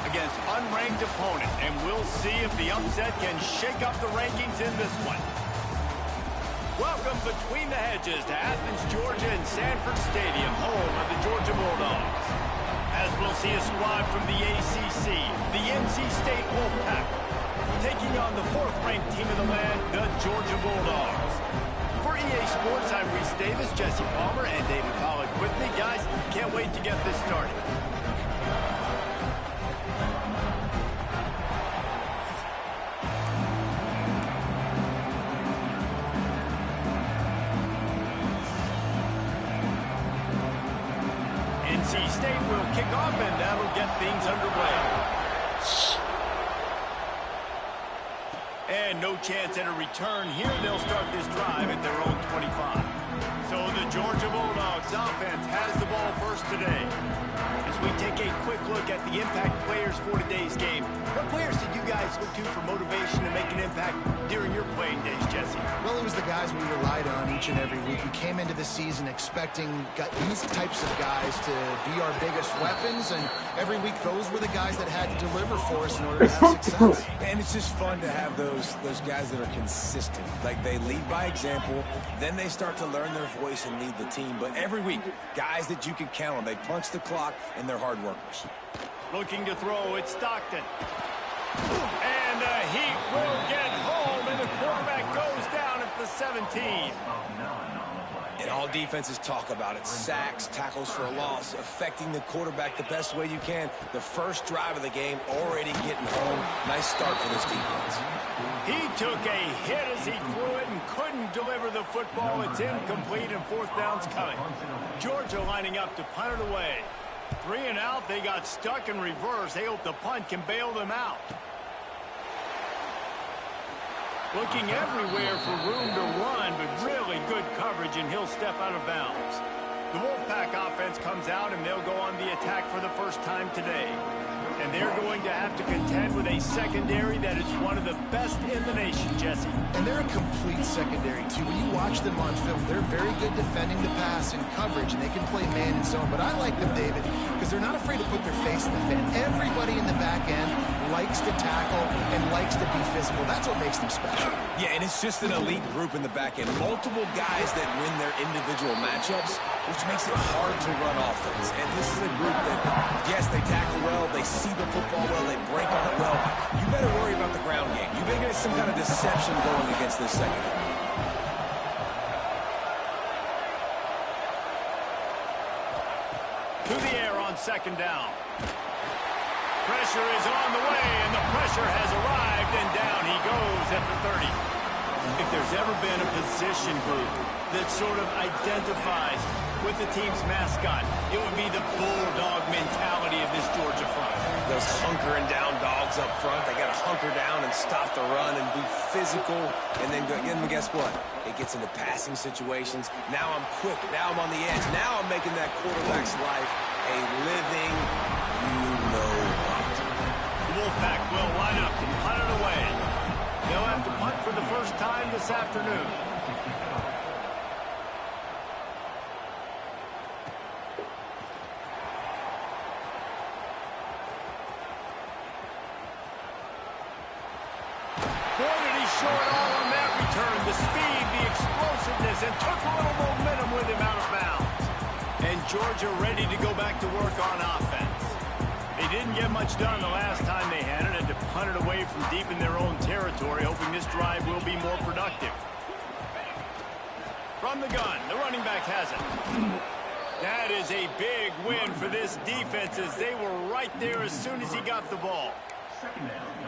against unranked opponent, and we'll see if the upset can shake up the rankings in this one. Welcome between the hedges to Athens, Georgia and Sanford Stadium, home of the Georgia Bulldogs. As we'll see a squad from the ACC, the NC State Wolfpack, taking on the 4th-ranked team in the land, the Georgia Bulldogs. For EA Sports, I'm Reese Davis, Jesse Palmer, and David Pollack with me. Guys, can't wait to get this started. NC State will kick off, and that'll get things underway. And no chance at a return here. They'll start this drive at their own 25. So the Georgia Bulldogs offense has the ball first today. As we take a quick look at the impact players for today's game, what players did you guys look to for motivation to make an impact during your playing days, Jesse? Well, it was the guys we relied on each and every week. We came into the season expecting these types of guys to be our biggest weapons, and every week those were the guys that had to deliver for us in order to have success. And it's just fun to have those guys that are consistent. Like, they lead by example, then they start to learn their voice and lead the team. But every week, guys that you can count on. They punch the clock, and they're hard workers. Looking to throw, it's Stockton. And he will get home, and the quarterback goes down at the 17. And all defenses talk about it. Sacks, tackles for a loss, affecting the quarterback the best way you can. The first drive of the game, already getting home. Nice start for this defense. He took a hit as he threw it and couldn't deliver the football. It's incomplete, and 4th down's coming. Georgia lining up to punt it away. 3 and out. They got stuck in reverse. They hope the punt can bail them out. Looking everywhere for room to run, but really good coverage, and he'll step out of bounds. The Wolfpack offense comes out, and they'll go on the attack for the first time today. And they're going to have to contend with a secondary that is one of the best in the nation, Jesse. And they're a complete secondary, too. When you watch them on film, they're very good defending the pass and coverage, and they can play man and zone. But I like them, David, because they're not afraid to put their face in the fan. Everybody in the back end likes to tackle and likes to be physical. That's what makes them special. Yeah, and it's just an elite group in the back end. Multiple guys that win their individual matchups, which makes it hard to run offense. And this is a group that, yes, they tackle well, they see the football well, they break on it well. You better worry about the ground game. You better get some kind of deception going against this secondary. To the air on 2nd down. Pressure is on the way, and the pressure has arrived, and down he goes at the 30. If there's ever been a position group that sort of identifies with the team's mascot, it would be the bulldog mentality of this Georgia front. Those hunkering down dogs up front, they got to hunker down and stop the run and be physical, and then guess what? It gets into passing situations. Now I'm quick. Now I'm on the edge. Now I'm making that quarterback's life a living, Wolfpack will line up to punt it away. They'll have to punt for the first time this afternoon. Boy, did he show it all on that return. The speed, the explosiveness, and took a little momentum with him out of bounds. And Georgia ready to go back to work on offense. They didn't get much done the last time they had it, and to punt it away from deep in their own territory, hoping this drive will be more productive. From the gun, the running back has it. That is a big win for this defense, as they were right there as soon as he got the ball.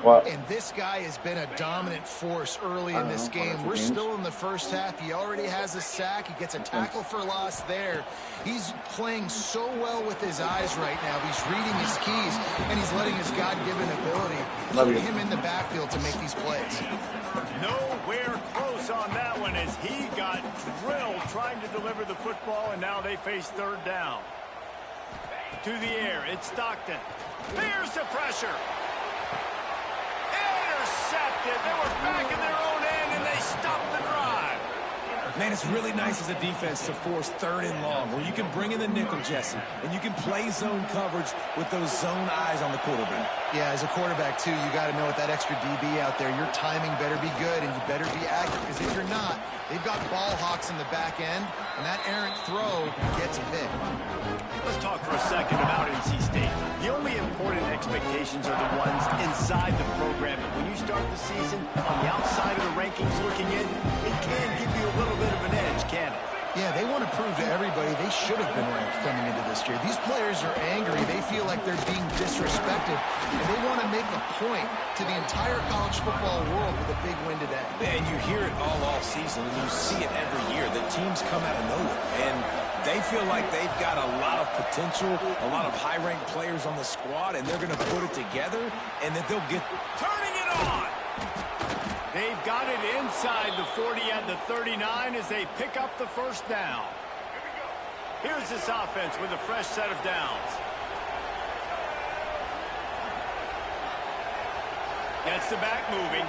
And this guy has been a dominant force early in this game. We're still in the first half. He already has a sack. He gets a tackle for loss there. He's playing so well with his eyes right now. He's reading his keys, and he's letting his God-given ability put him in the backfield to make these plays. Nowhere close on that one, as he got drilled trying to deliver the football, and now they face 3rd down. To the air, it's Stockton. Here's the pressure. Intercepted. They were back in their own end, and they stopped the drive. Man, it's really nice as a defense to force 3rd and long, where you can bring in the nickel, Jesse, and you can play zone coverage with those zone eyes on the quarterback. Yeah, as a quarterback, too, you got to know with that extra DB out there, your timing better be good and you better be accurate, because if you're not, they've got ball hawks in the back end, and that errant throw gets big. Let's talk for a second about NC State. The only important expectations are the ones inside the program, but when you start the season on the outside of the rankings looking in, it can give you a little bit of an edge, can it? Yeah, they want to prove to everybody they should have been ranked coming into this year. These players are angry. They feel like they're being disrespected, and they want to make a point to the entire college football world with a big win today. And you hear it all off season, and you see it every year. The teams come out of nowhere, and they feel like they've got a lot of potential, a lot of high-ranked players on the squad, and they're going to put it together, and that they'll get... Turning it on! They've got it inside the 40 at the 39 as they pick up the first down. Here's this offense with a fresh set of downs. Gets the back moving.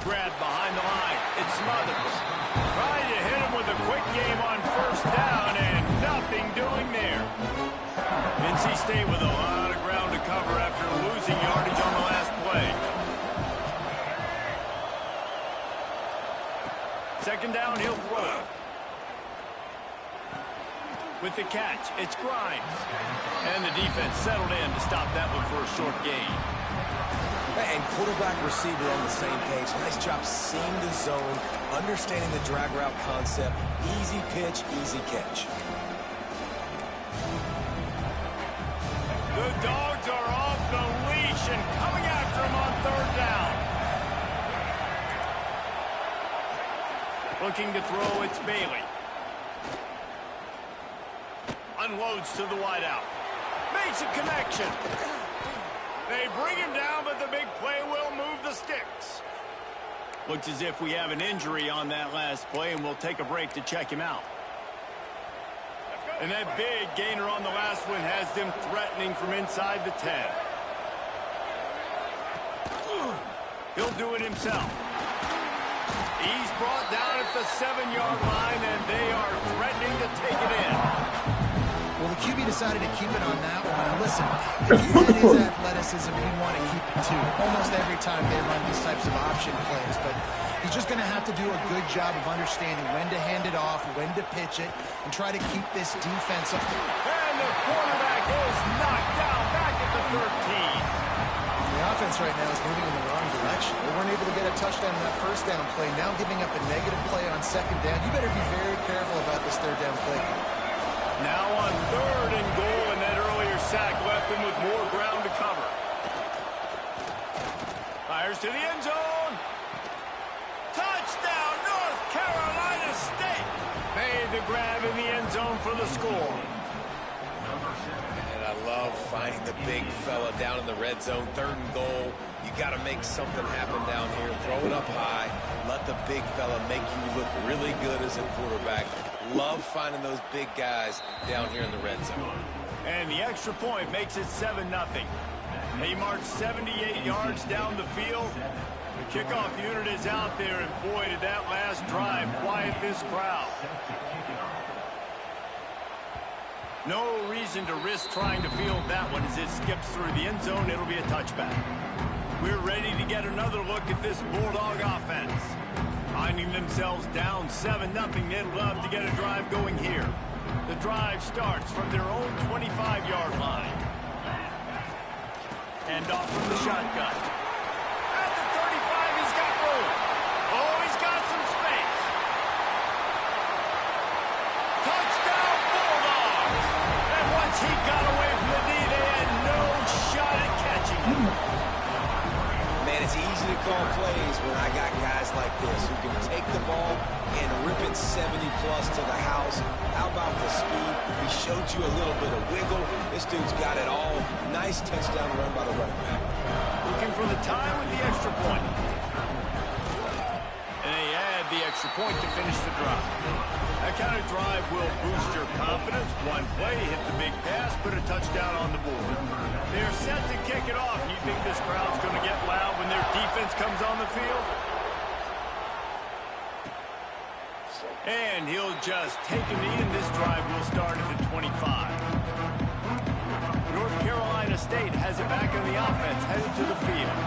Grabbed behind the line. It smothers. Trying to hit him with a quick game on first down, and nothing doing there. NC State with a lot of ground to cover after losing yardage on the last play. Second down, he'll throw. With the catch, it's Grimes. And the defense settled in to stop that one for a short gain. And quarterback receiver on the same page. Nice job seeing the zone, understanding the drag route concept. Easy pitch, easy catch. The Dogs are off the leash and coming after him on 3rd down. Looking to throw, it's Bailey. Unloads to the wideout. Makes a connection. They bring him down, but the big play will move the sticks. Looks as if we have an injury on that last play, and we'll take a break to check him out. And that big gainer on the last one has them threatening from inside the 10. He'll do it himself. He's brought down at the 7-yard line, and they are threatening to take it in. Well, the QB decided to keep it on that one. And listen, if he had his athleticism, he'd want to keep it too. Almost every time they run these types of option plays. But he's just going to have to do a good job of understanding when to hand it off, when to pitch it, and try to keep this defense up. And the quarterback is knocked down back at the 13. The offense right now is moving in the wrong direction. They weren't able to get a touchdown on that first down play. Now giving up a negative play on 2nd down. You better be very careful about this 3rd down play. Now on 3rd and goal, and that earlier sack left him with more ground to cover. Fires to the end zone. Touchdown, North Carolina State. Made the grab in the end zone for the score. And I love finding the big fella down in the red zone. 3rd and goal. You got to make something happen down here. Throw it up high. Let the big fella make you look really good as a quarterback. Love finding those big guys down here in the red zone. And the extra point makes it 7-0. He marched 78 yards down the field. The kickoff unit is out there, and boy, did that last drive quiet this crowd. No reason to risk trying to field that one as it skips through the end zone. It'll be a touchback. We're ready to get another look at this Bulldog offense. Finding themselves down 7-0, they'd love to get a drive going here. The drive starts from their own 25-yard line. And off from the shotgun. At the 35, he's got room. Oh, he's got some space. Touchdown, Bulldogs! And once he got away from the knee, they had no shot at catching him. Man, it's easy to call plays when I got guys like this who can take the ball and rip it 70-plus to the house. How about the speed? He showed you a little bit of wiggle. This dude's got it all. Nice touchdown run by the running back. Looking for the tie with the extra point. And they add the extra point to finish the drive. That kind of drive will boost your confidence. One play, hit the big pass, put a touchdown on the board. They're set to kick it off. You think this crowd's going to get loud when their defense comes on the field? And he'll just take a knee, and this drive will start at the 25. North Carolina State has it back on the offense, headed to the field.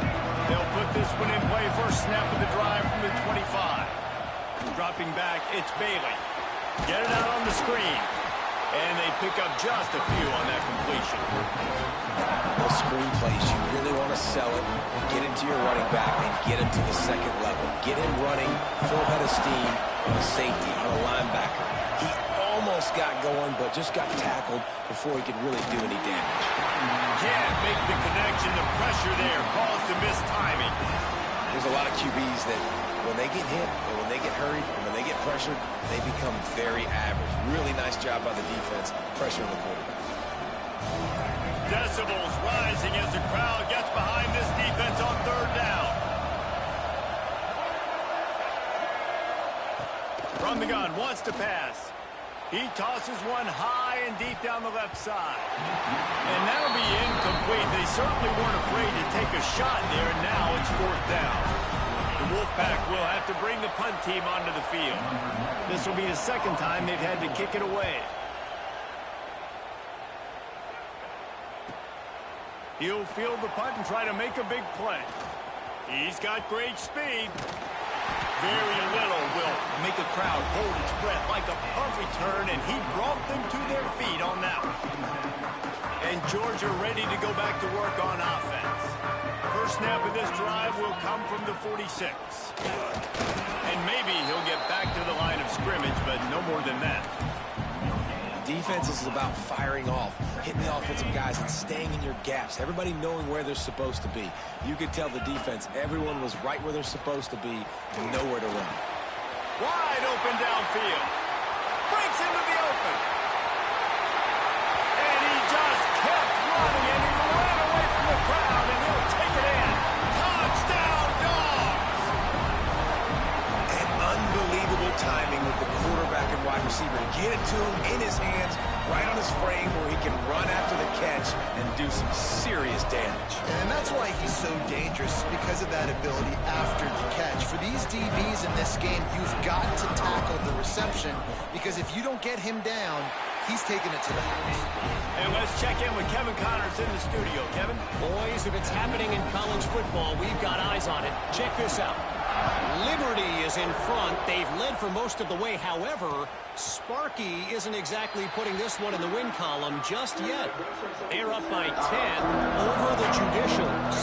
They'll put this one in play. First snap of the drive from the 25. Dropping back, it's Bailey. Get it out on the screen. And they pick up just a few on that completion. Those screen plays, you really want to sell it, get it to your running back, and get him to the second level. Get him running full head of steam on a safety, on a linebacker. He almost got going, but just got tackled before he could really do any damage. Can't make the connection. The pressure there caused the missed timing. There's a lot of QBs that when they get hit, and when they get hurried, and when they get pressured, they become very average. Really nice job by the defense, pressuring the quarterback. Decibels rising as the crowd gets behind this defense on third down. From the gun, wants to pass. He tosses one high and deep down the left side. And that'll be incomplete. They certainly weren't afraid to take a shot there, and now it's fourth down. The Wolfpack will have to bring the punt team onto the field. This will be the second time they've had to kick it away. He'll field the punt and try to make a big play. He's got great speed. Very little will make a crowd hold its breath like a punt return, and he brought them to their feet on that one. And Georgia ready to go back to work on offense. First snap of this drive will come from the 46. And maybe he'll get back to the line of scrimmage, but no more than that. Defense is about firing off, hitting the offensive guys, and staying in your gaps. Everybody knowing where they're supposed to be. You could tell the defense, everyone was right where they're supposed to be and nowhere to run. Wide open downfield. Breaks into the open. And he just kept running, and he ran away from the crowd, and he'll take it in. Touchdown, Dogs! And unbelievable timing with the quarterback and wide receiver. Get it to him in his hands, right on his frame where he can run after the catch and do some serious damage. And that's why he's so dangerous, because of that ability after the catch. For these DBs in this game, you've got to tackle the reception, because if you don't get him down, he's taking it to the house. And let's check in with Kevin Connors in the studio. Kevin? Boys, if it's happening in college football, we've got eyes on it. Check this out. Liberty is in front. They've led for most of the way. However, Sparky isn't exactly putting this one in the win column just yet. They're up by 10 over the Judicials.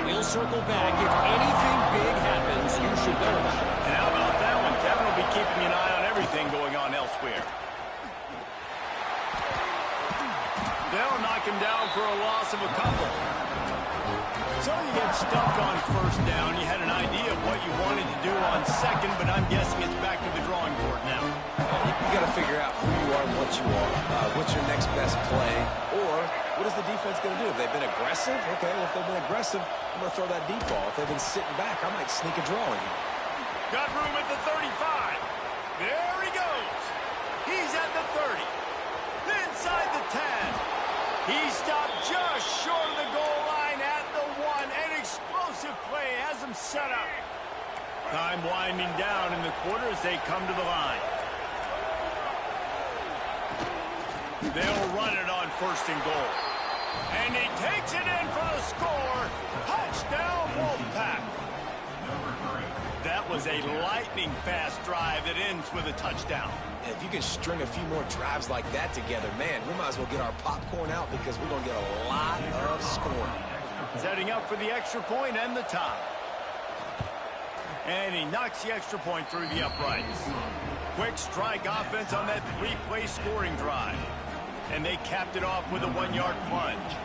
We'll circle back. If anything big happens, you should know about it. And how about that one? Kevin will be keeping an eye on everything going on elsewhere. They'll knock him down for a loss of a couple. So you get stuffed on first down. You had an idea of what you wanted to do on second, but I'm guessing it's back to the drawing board now. You got to figure out who you are and what you are. What's your next best play? Or what is the defense going to do? If they've been aggressive, okay, well, if they've been aggressive, I'm going to throw that deep ball. If they've been sitting back, I might sneak a draw in here. Got room at the 35. There he goes. He's at the 30. Inside the 10. He stopped just short of the goal line at the 1. An explosive play has him set up. Time winding down in the quarter as they come to the line. They'll run it on first and goal. And he takes it in for the score. Touchdown, Wolfpack. That was a lightning-fast drive that ends with a touchdown. And if you can string a few more drives like that together, man, we might as well get our popcorn out because we're going to get a lot of scoring. Setting up for the extra point and the tie. And he knocks the extra point through the uprights. Quick strike offense on that three-play scoring drive. And they capped it off with a 1-yard plunge.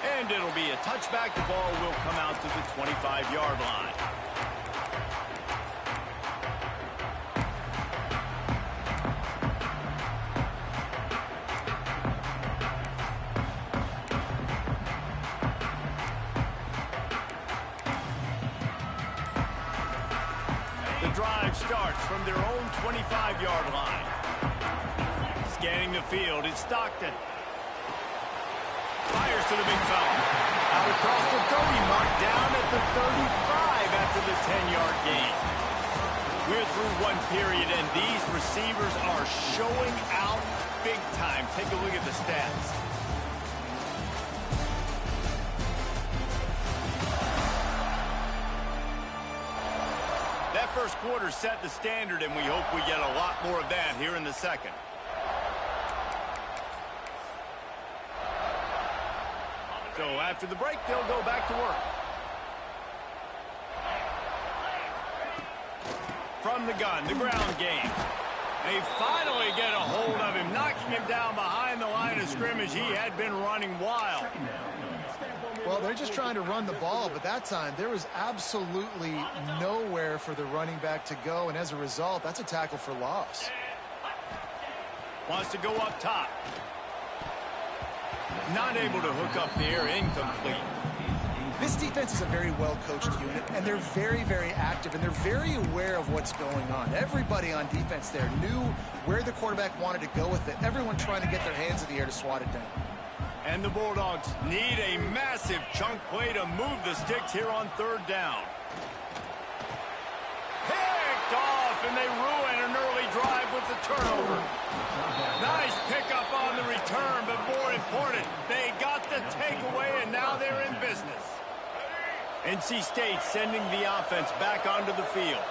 And it'll be a touchback. The ball will come out to the 25-yard line. The drive starts from their own 25-yard line. Scanning the field, it's Stockton. Fires to the big fella. Out across the 30 mark, down at the 35 after the 10-yard gain. We're through one period, and these receivers are showing out big time. Take a look at the stats. That first quarter set the standard, and we hope we get a lot more of that here in the second. So after the break, they'll go back to work. From the gun, the ground game. They finally get a hold of him, knocking him down behind the line of scrimmage. He had been running wild. Well, they're just trying to run the ball, but that time there was absolutely nowhere for the running back to go, and as a result, that's a tackle for loss. Wants to go up top. Not able to hook up there, incomplete. This defense is a very well-coached unit, and they're very, very active, and they're very aware of what's going on. Everybody on defense there knew where the quarterback wanted to go with it. Everyone trying to get their hands in the air to swat it down. And the Bulldogs need a massive chunk play to move the sticks here on third down. Picked off, and they ruin an early drive with the turnover. Nice pickup on the return, but more important, they got the takeaway, and now they're in business. NC State sending the offense back onto the field.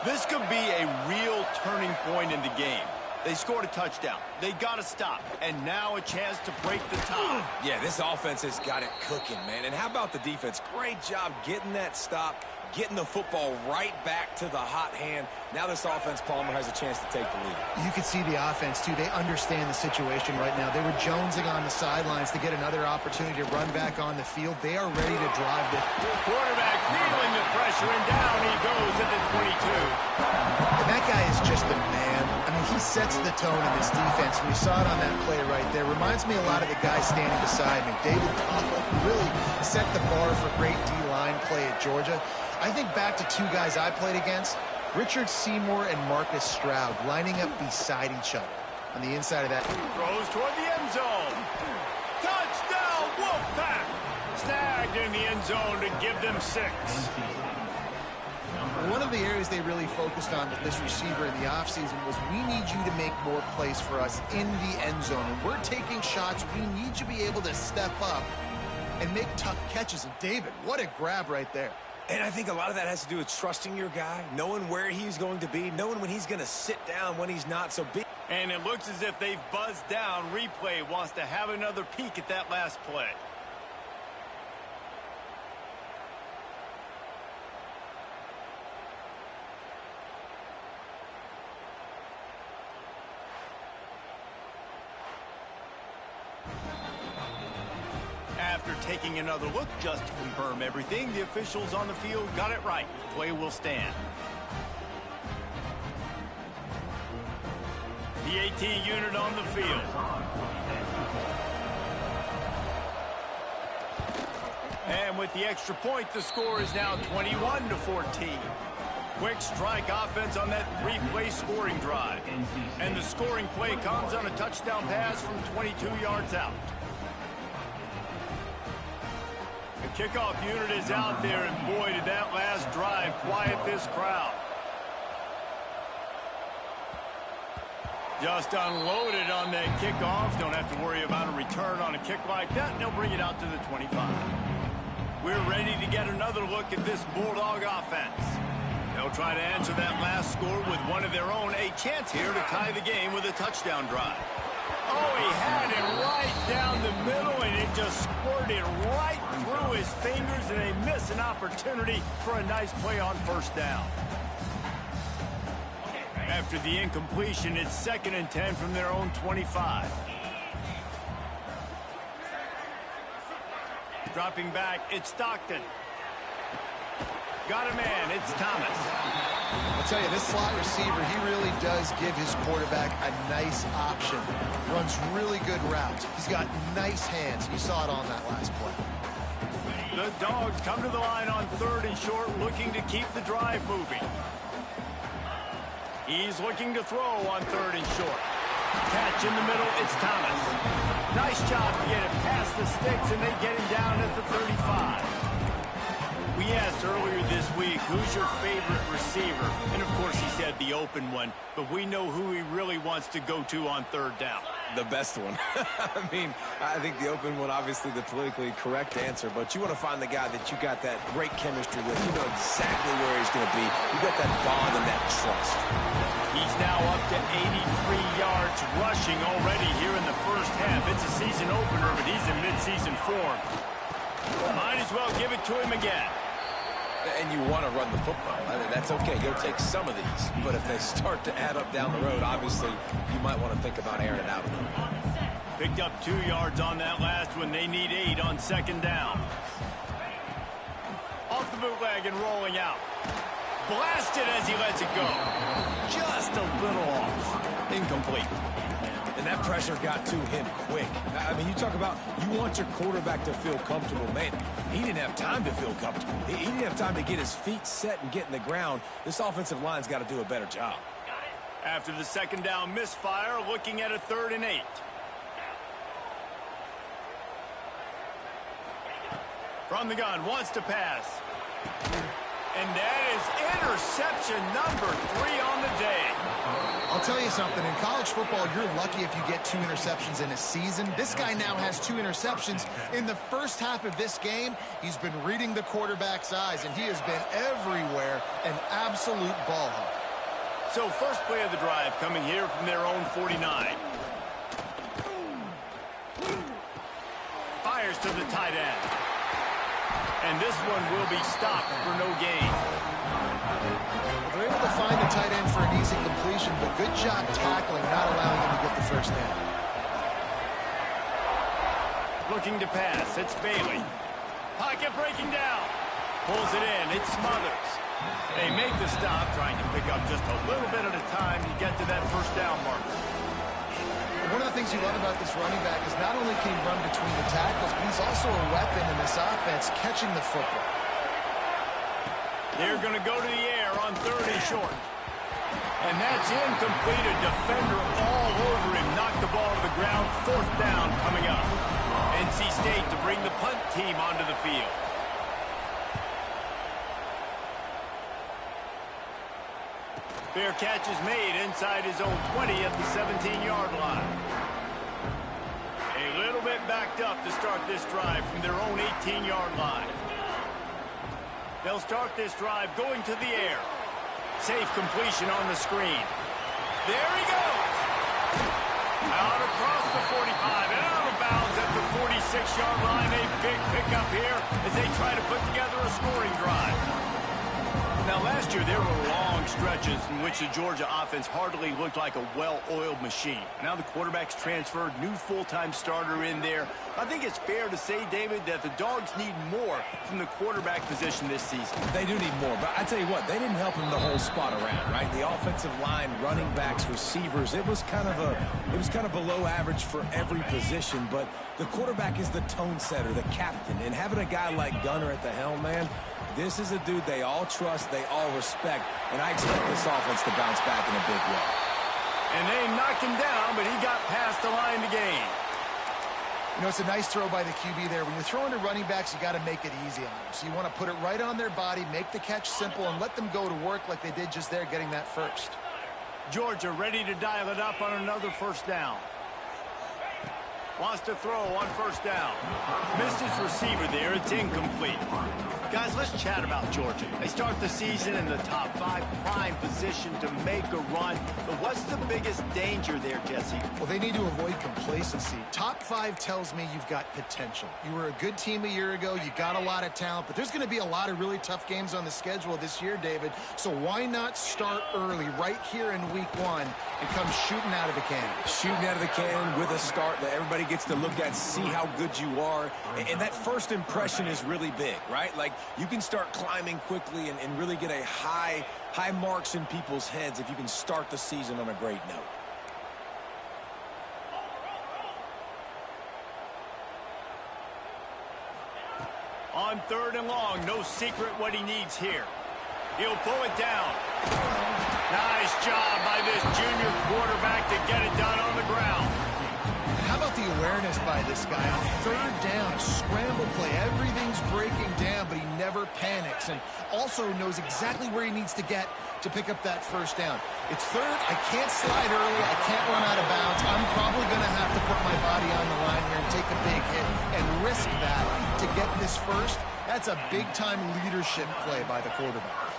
This could be a real turning point in the game. They scored a touchdown. They got to stop. And now a chance to break the tie. Yeah, this offense has got it cooking, man. And how about the defense? Great job getting that stop, getting the football right back to the hot hand. Now this offense, Palmer, has a chance to take the lead. You can see the offense, too. They understand the situation right now. They were jonesing on the sidelines to get another opportunity to run back on the field. They are ready to drive the quarterback feeling the pressure, and down he goes at the 22. And that guy is just the man. I mean, he sets the tone in this defense. We saw it on that play right there. Reminds me a lot of the guy standing beside me. David really set the bar for great D-line play at Georgia. I think back to two guys I played against, Richard Seymour and Marcus Stroud, lining up beside each other on the inside of that. Throws toward the end zone. Touchdown, Wolfpack! Snagged in the end zone to give them 6. One of the areas they really focused on with this receiver in the offseason was we need you to make more plays for us in the end zone. And we're taking shots. We need you to be able to step up and make tough catches. And David, what a grab right there. And I think a lot of that has to do with trusting your guy, knowing where he's going to be, knowing when he's going to sit down, when he's not. So big. And it looks as if they've buzzed down. Replay wants to have another peek at that last play. After taking another look just to confirm everything, the officials on the field got it right. Play will stand. The AT unit on the field. And with the extra point, the score is now 21-14. Quick strike offense on that 3-play scoring drive. And the scoring play comes on a touchdown pass from 22 yards out. The kickoff unit is out there, and boy, did that last drive quiet this crowd. Just unloaded on that kickoff. Don't have to worry about a return on a kick like that, and they'll bring it out to the 25. We're ready to get another look at this Bulldog offense. They'll try to answer that last score with one of their own. A chance here to tie the game with a touchdown drive. Oh, he had it right down the middle, and it just squirted right through his fingers, and they miss an opportunity for a nice play on first down. After the incompletion, it's 2nd and 10 from their own 25. Dropping back, it's Stockton. Got a man, it's Thomas. I'll tell you, this slot receiver, he really does give his quarterback a nice option. Runs really good routes. He's got nice hands. You saw it on that last play. The Dogs come to the line on 3rd and short, looking to keep the drive moving. He's looking to throw on 3rd and short. Catch in the middle, it's Thomas. Nice job to get it past the sticks, and they get him down at the 35. We asked earlier this week, who's your favorite receiver? And, of course, he said the open one, but we know who he really wants to go to on third down. The best one. I mean, I think the open one, obviously the politically correct answer, but you want to find the guy that you got that great chemistry with. You know exactly where he's going to be. You got that bond and that trust. He's now up to 83 yards rushing already here in the first half. It's a season opener, but he's in midseason form. Might as well give it to him again. And you want to run the football. That's okay. You'll take some of these. But if they start to add up down the road, obviously, you might want to think about airing it out a little bit. Picked up 2 yards on that last one. They need 8 on second down. Off the bootleg and rolling out. Blasted as he lets it go. Just a little off. Incomplete. And that pressure got to him quick. I mean, you talk about you want your quarterback to feel comfortable. Man, he didn't have time to feel comfortable. He didn't have time to get his feet set and get in the ground. This offensive line's got to do a better job. After the second down misfire, looking at a 3rd and 8. From the gun, wants to pass. And that is interception number 3 on the day. I'll tell you something. In college football, you're lucky if you get 2 interceptions in a season. This guy now has 2 interceptions. In the first half of this game, he's been reading the quarterback's eyes, and he has been everywhere, an absolute ball hawk. So first play of the drive coming here from their own 49. Fires to the tight end. And this one will be stopped for no gain. They're able to find the tight end for an easy completion, but good job tackling, not allowing him to get the first down. Looking to pass. It's Bailey. Pocket breaking down. Pulls it in. It's Smothers. They make the stop, trying to pick up just a little bit at a time to get to that first down marker. One of the things you love about this running back is not only can he run between the tackles, but he's also a weapon in this offense, catching the football. They're going to go to the air on 3rd and short. And that's incomplete. A defender all over him. Knocked the ball to the ground. 4th down coming up. NC State to bring the punt team onto the field. Fair catch is made inside his own 20 at the 17-yard line. A little bit backed up to start this drive from their own 18-yard line. They'll start this drive going to the air. Safe completion on the screen. There he goes. Out across the 45 and out of bounds at the 46-yard line. A big pickup here as they try to put together a scoring drive. Now, last year, there were long stretches in which the Georgia offense hardly looked like a well-oiled machine. Now the quarterback's transferred, new full-time starter in there. I think it's fair to say, David, that the Dogs need more from the quarterback position this season. They do need more, but I tell you what, they didn't help him the whole spot around, right? The offensive line, running backs, receivers, it was kind of below average for every position, but the quarterback is the tone setter, the captain, and having a guy like Gunner at the helm, man, this is a dude they all trust, they all respect, and I expect this offense to bounce back in a big way. And they knocked him down, but he got past the line to gain. You know, it's a nice throw by the QB there. When you're throwing to running backs, you got to make it easy on them. So you want to put it right on their body, make the catch simple, and let them go to work like they did just there, getting that first. Georgia ready to dial it up on another first down. Wants to throw on first down. Missed his receiver there. It's incomplete. Guys, let's chat about Georgia. They start the season in the top 5, prime position to make a run. But what's the biggest danger there, Jesse? Well, they need to avoid complacency. Top 5 tells me you've got potential. You were a good team a year ago. You got a lot of talent. But there's going to be a lot of really tough games on the schedule this year, David. So why not start early right here in week 1 and come shooting out of the cannon? Shooting out of the cannon with a start that everybody gets to look at, see how good you are. And that first impression is really big, right? Like, you can start climbing quickly and really get a high marks in people's heads if you can start the season on a great note. On 3rd and long, no secret what he needs here. He'll pull it down. Nice job by this junior quarterback to get it done on the by this guy. On third down, a scramble play. Everything's breaking down, but he never panics and also knows exactly where he needs to get to pick up that first down. It's third. I can't slide early. I can't run out of bounds. I'm probably going to have to put my body on the line here and take a big hit and risk that to get this first. That's a big-time leadership play by the quarterback.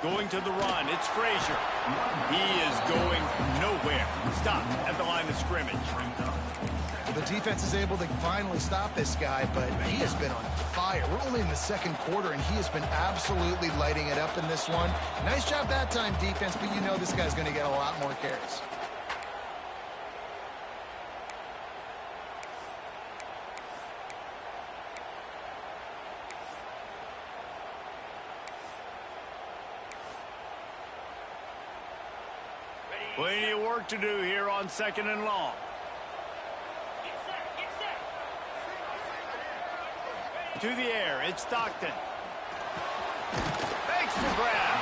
Going to the run, it's Frazier. He is going nowhere. Stopped at the line of scrimmage. The defense is able to finally stop this guy, but he has been on fire. We're only in the second quarter, and he has been absolutely lighting it up in this one. Nice job that time, defense, but you know this guy's going to get a lot more carries. Plenty of work to do here on 2nd and long. To the air, it's Stockton. Makes the grab.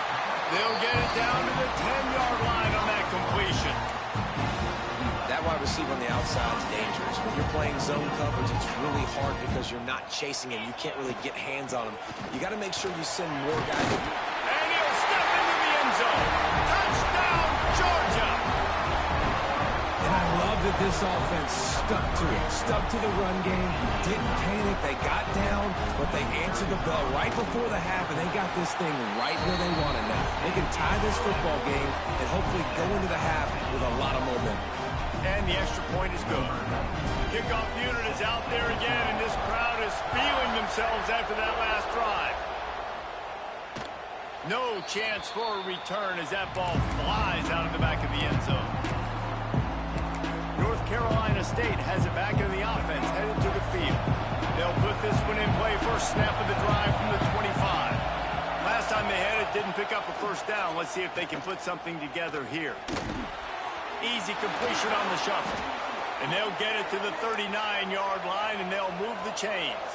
They'll get it down to the 10-yard line on that completion. That wide receiver on the outside is dangerous. When you're playing zone coverage, it's really hard because you're not chasing him. You can't really get hands on him. You got to make sure you send more guys. And he'll step into the end zone. Touchdown, Georgia! And I love that this offense stuck to it. Stuck to the run game. Didn't panic. They got down, but they answered the bell right before the half, and they got this thing right where they want it now. They can tie this football game and hopefully go into the half with a lot of momentum. And the extra point is good. Kickoff unit is out there again, and this crowd is feeling themselves after that last drive. No chance for a return as that ball flies out of the back of the end zone. North Carolina State has it back in the offense, headed to the field. They'll put this one in play first snap of the drive from the 25. Last time they had it, didn't pick up a first down. Let's see if they can put something together here. Easy completion on the shuffle. And they'll get it to the 39-yard line, and they'll move the chains.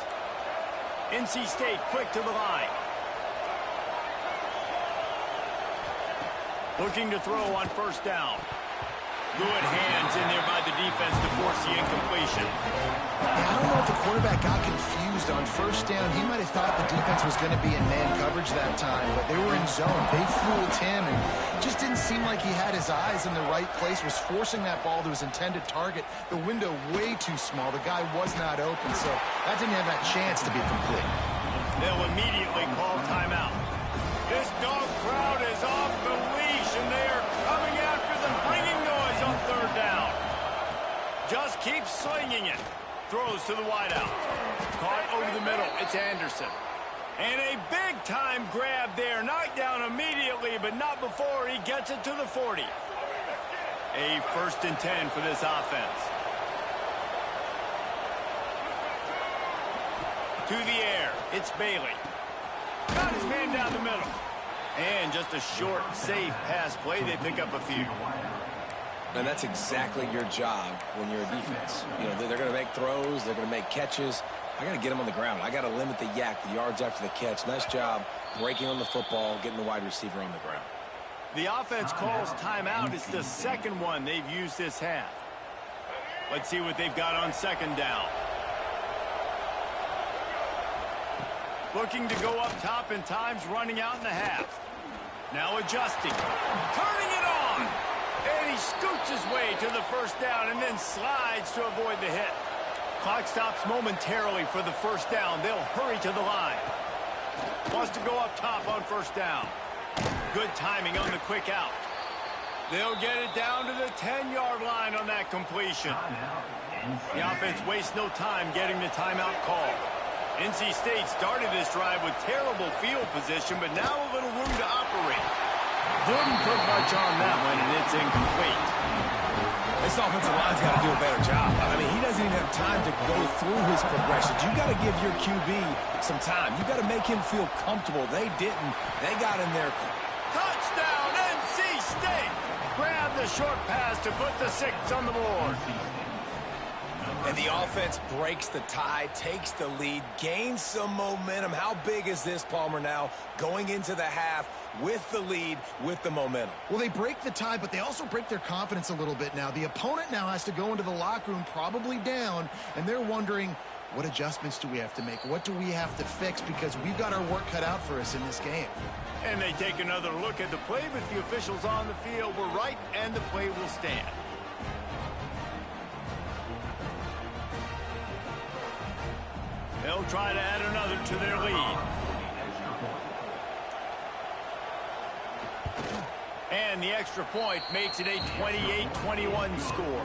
NC State quick to the line. Looking to throw on first down. Good hands in there by the defense to force the incompletion. Yeah, I don't know if the quarterback got confused on first down. He might have thought the defense was going to be in man coverage that time, but they were in zone. They fooled him, and it just didn't seem like he had his eyes in the right place, was forcing that ball to his intended target. The window way too small. The guy was not open, so that didn't have that chance to be complete. They'll immediately call timeout. This dog crowd is off the leash, and they are coming after them, bringing noise on third down. Just keep slinging it. Throws to the wideout. Caught over the middle. It's Anderson. And a big-time grab there. Knocked down immediately, but not before he gets it to the 40. A 1st and 10 for this offense. To the air. It's Bailey. Got his man down the middle. And just a short, safe pass play. They pick up a few. And that's exactly your job when you're a defense. You know, they're going to make throws. They're going to make catches. I got to get them on the ground. I got to limit the yak, the yards after the catch. Nice job breaking on the football, getting the wide receiver on the ground. The offense calls timeout. It's the second one they've used this half. Let's see what they've got on 2nd down. Looking to go up top, and time's running out in the half. Now adjusting. Turning it on. And he scoots his way to the first down and then slides to avoid the hit. Clock stops momentarily for the first down. They'll hurry to the line. Wants to go up top on first down. Good timing on the quick out. They'll get it down to the 10-yard line on that completion. The offense wastes no time getting the timeout call. NC State started this drive with terrible field position, but now a little room to operate. Didn't put much on that one, and it's incomplete. This offensive line's got to do a better job. I mean, he doesn't even have time to go through his progressions. You got to give your QB some time. You got to make him feel comfortable. They didn't. They got in there. Touchdown, NC State! Grab the short pass to put the 6 on the board. And the offense breaks the tie, takes the lead, gains some momentum. How big is this, Palmer, now going into the half with the lead, with the momentum? Well, they break the tie, but they also break their confidence a little bit now. The opponent now has to go into the locker room probably down, and they're wondering, what adjustments do we have to make? What do we have to fix? Because we've got our work cut out for us in this game. And they take another look at the play, but the officials on the field were right, and the play will stand. They'll try to add another to their lead. And the extra point makes it a 28-21 score.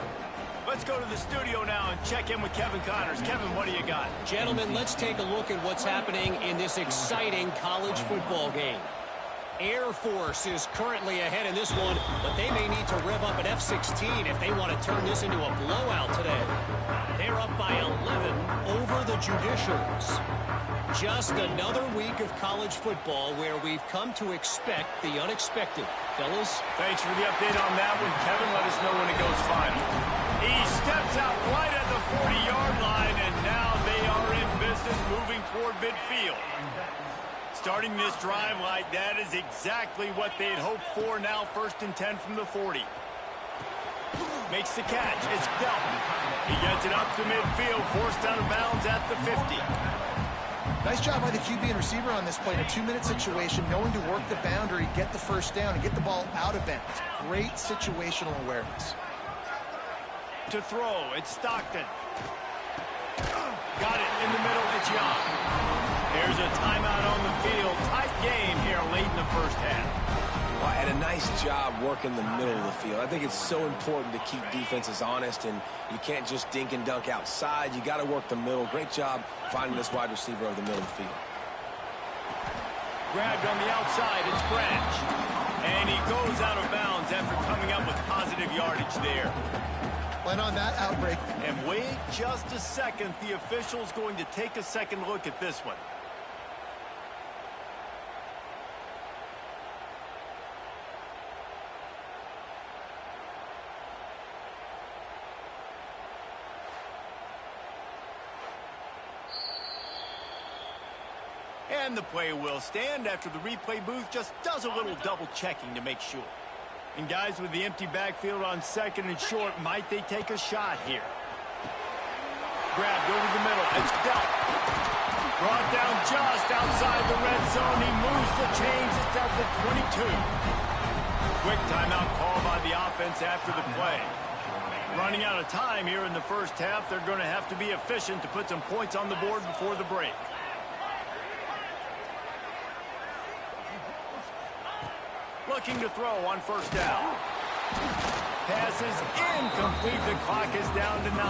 Let's go to the studio now and check in with Kevin Connors. Kevin, what do you got? Gentlemen, let's take a look at what's happening in this exciting college football game. Air Force is currently ahead in this one, but they may need to rev up an F-16 if they want to turn this into a blowout today. They're up by 11 over the Judicials. Just another week of college football where we've come to expect the unexpected. Fellas? Thanks for the update on that one, Kevin. Let us know when it goes final. He steps out right at the 40-yard line, and now they are in business moving toward midfield. Starting this drive like that is exactly what they had hoped for. Now 1st and 10 from the 40. Makes the catch. It's Delton. He gets it up to midfield, forced out of bounds at the 50. Nice job by the QB and receiver on this play in a 2-minute situation, knowing to work the boundary, get the first down, and get the ball out of bounds. Great situational awareness. To throw, it's Stockton. Got it in the middle, it's Young. There's a timeout on the field. Tight game here late in the first half. Well, and a nice job working the middle of the field. I think it's so important to keep defenses honest, and you can't just dink and dunk outside. You got to work the middle. Great job finding this wide receiver over the middle of the field. Grabbed on the outside, it's Branch. And he goes out of bounds after coming up with positive yardage there. And on that outbreak. And wait just a second. The official's going to take a second look at this one. And the play will stand after the replay booth just does a little double checking to make sure. And guys, with the empty backfield on 2nd and short, might they take a shot here? Grabbed over the middle. It's Delton. Brought down just outside the red zone. He moves the chains. It's at the 22. Quick timeout call by the offense after the play. Running out of time here in the first half. They're going to have to be efficient to put some points on the board before the break. Looking to throw on 1st down. Pass is incomplete. The clock is down to 9.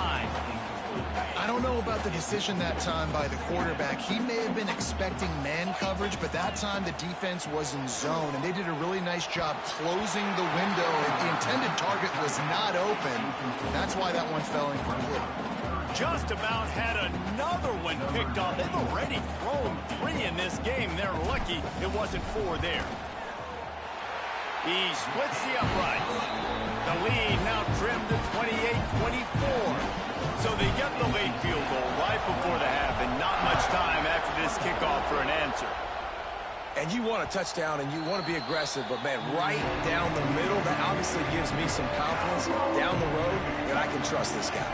I don't know about the decision that time by the quarterback. He may have been expecting man coverage, but that time the defense was in zone, and they did a really nice job closing the window. The intended target was not open. That's why that one fell incomplete. Just about had another one picked off. They've already thrown 3 in this game. They're lucky it wasn't 4 there. He splits the upright. The lead now trimmed to 28-24. So they get the late field goal right before the half, and not much time after this kickoff for an answer. And you want a touchdown, and you want to be aggressive, but, man, right down the middle, that obviously gives me some confidence down the road that I can trust this guy.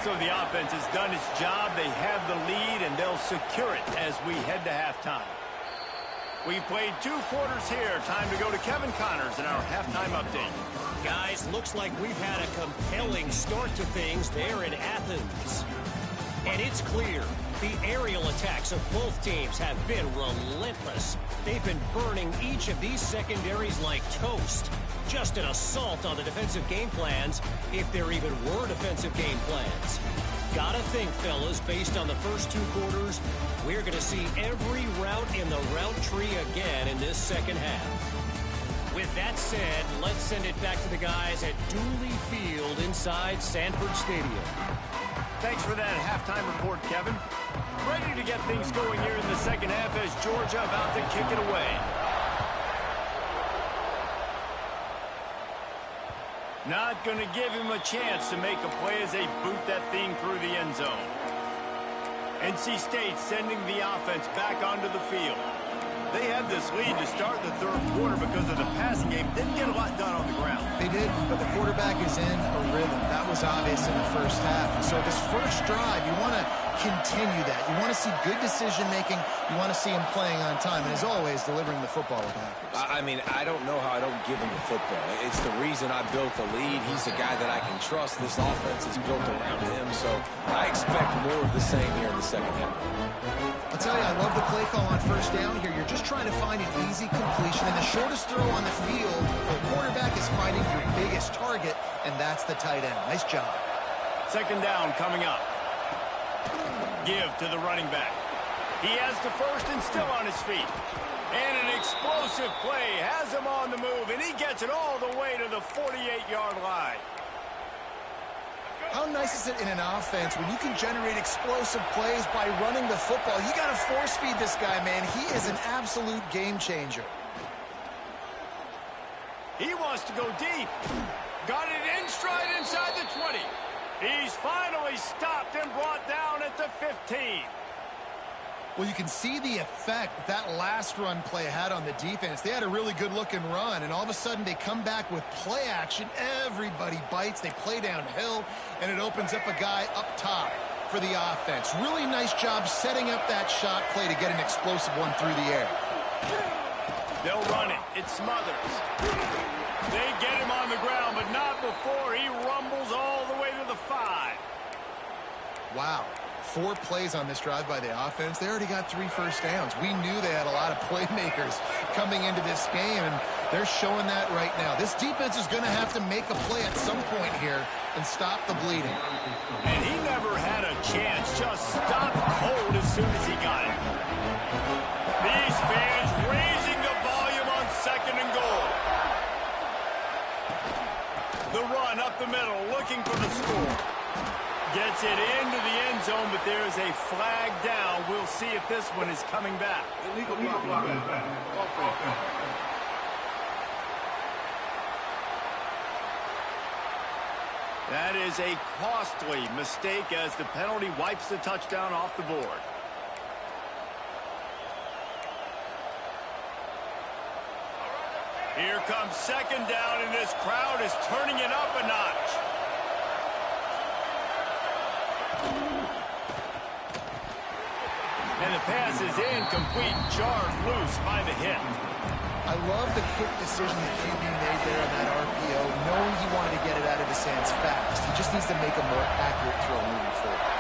So the offense has done its job. They have the lead, and they'll secure it as we head to halftime. We've played 2 quarters here. Time to go to Kevin Connors in our halftime update. Guys, looks like we've had a compelling start to things there in Athens. And it's clear the aerial attacks of both teams have been relentless. They've been burning each of these secondaries like toast. Just an assault on the defensive game plans, if there even were defensive game plans. Gotta think, fellas, based on the first 2 quarters, we're going to see every route in the route tree again in this second half. With that said, let's send it back to the guys at Dooley Field inside Sanford Stadium. Thanks for that halftime report, Kevin. Ready to get things going here in the second half as Georgia about to kick it away. Not going to give him a chance to make a play as they boot that thing through the end zone. NC State sending the offense back onto the field. They had this lead to start the third quarter because of the passing game. Didn't get a lot done on the ground. They did, but the quarterback is in a rhythm. That was obvious in the first half. And so this first drive, you want to continue that. You want to see good decision-making. You want to see him playing on time. And as always, delivering the football with the Packers. I mean, I don't know how I don't give him the football. It's the reason I built the lead. He's a guy that I can trust. This offense is built around him. So I expect more of the same here in the second half. I'll tell you, I love the play call on first down here. You're just trying to find an easy completion, and the shortest throw on the field, the quarterback is finding your biggest target, and that's the tight end. Nice job. Second down coming up. Give to the running back. He has the first and still on his feet. And an explosive play has him on the move, and he gets it all the way to the 48-yard line. How nice is it in an offense when you can generate explosive plays by running the football? You got to force-feed this guy, man. He is an absolute game changer. He wants to go deep. Got it in stride inside the 20. He's finally stopped and brought down at the 15. Well, you can see the effect that last run play had on the defense. They had a really good-looking run, and all of a sudden they come back with play action. Everybody bites. They play downhill, and it opens up a guy up top for the offense. Really nice job setting up that shot play to get an explosive one through the air. They'll run it. It smothers. They get him on the ground, but not before he rumbles all the way to the 5. Wow. 4 plays on this drive by the offense. They already got 3 first downs. We knew they had a lot of playmakers coming into this game, and they're showing that right now. This defense is going to have to make a play at some point here and stop the bleeding. And he never had a chance. Just stopped cold as soon as he got it. These fans raising the volume on second and goal. The run up the middle, looking for the score. Gets it into the end zone, but there is a flag down. We'll see if this one is coming back. Illegal block. That is a costly mistake as the penalty wipes the touchdown off the board. Here comes second down, and this crowd is turning it up a notch. And the pass is incomplete, jarred loose by the hit. I love the quick decision that QB made there on that RPO, knowing he wanted to get it out of his hands fast. He just needs to make a more accurate throw moving forward.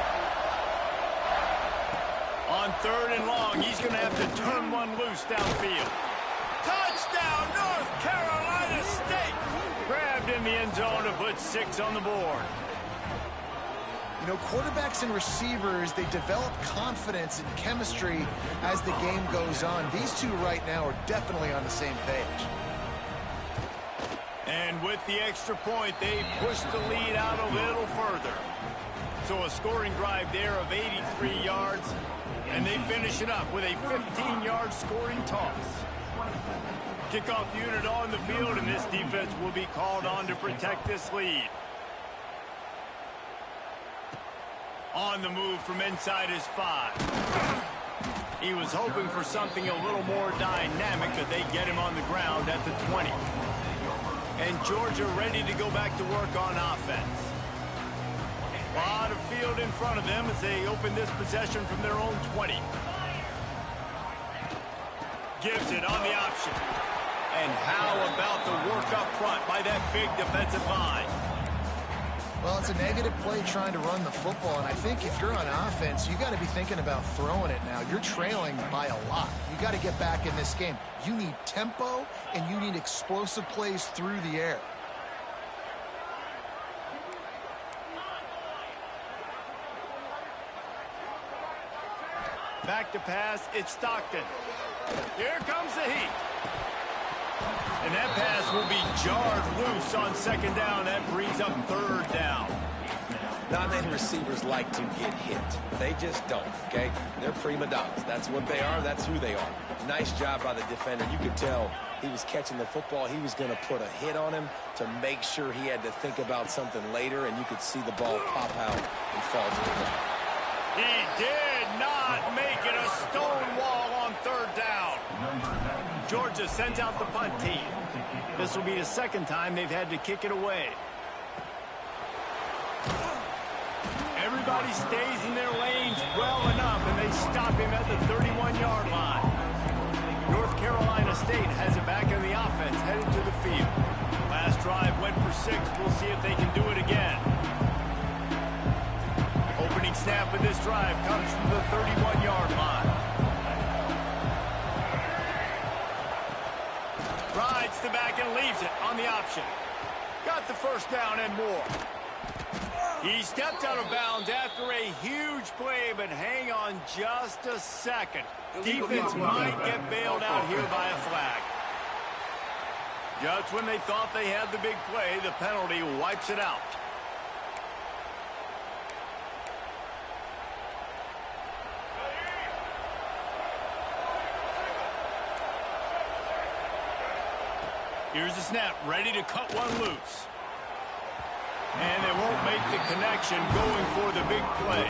On third and long, he's going to have to turn one loose downfield. Touchdown, North Carolina State! Grabbed in the end zone to put 6 on the board. You know, quarterbacks and receivers, they develop confidence and chemistry as the game goes on. These two right now are definitely on the same page. And with the extra point, they push the lead out a little further. So a scoring drive there of 83 yards, and they finish it up with a 15-yard scoring toss. Kickoff unit on the field, and this defense will be called on to protect this lead. On the move from inside his 5. He was hoping for something a little more dynamic, but they get him on the ground at the 20. And Georgia ready to go back to work on offense. A lot of field in front of them as they open this possession from their own 20. Gives it on the option. And how about the work up front by that big defensive line? Well, it's a negative play trying to run the football, and I think if you're on offense, you got to be thinking about throwing it now. You're trailing by a lot. You got to get back in this game. You need tempo, and you need explosive plays through the air. Back to pass, it's Stockton. Here comes the heat. And that pass will be jarred loose on second down. That brings up third down. Not many receivers like to get hit. They just don't, okay? They're prima donnas. That's what they are. That's who they are. Nice job by the defender. You could tell he was catching the football. He was going to put a hit on him to make sure he had to think about something later, and you could see the ball pop out and fall to the ground. He did not make it a stone wall on third down. Georgia sends out the punt team. This will be the second time they've had to kick it away. Everybody stays in their lanes well enough, and they stop him at the 31-yard line. North Carolina State has it back in the offense, headed to the field. Last drive went for 6. We'll see if they can do it again. Opening snap of this drive comes from the 31-yard line. Rides the back and leaves it on the option. Got the first down and more. He stepped out of bounds after a huge play, but hang on just a second. Defense might get bailed out here by a flag. Just when they thought they had the big play, the penalty wipes it out. Here's the snap, ready to cut one loose. And they won't make the connection going for the big play.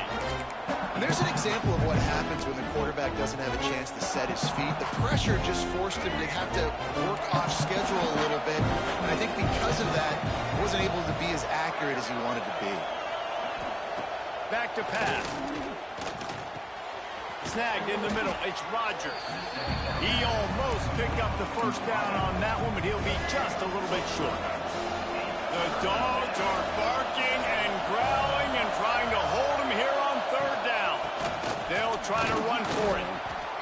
And there's an example of what happens when the quarterback doesn't have a chance to set his feet. The pressure just forced him to have to work off schedule a little bit. And I think because of that, he wasn't able to be as accurate as he wanted to be. Back to pass. Snagged in the middle. It's Rodgers. He almost picked up the first down on that one, but he'll be just a little bit short. The dogs are barking and growling and trying to hold him here on third down. They'll try to run for it.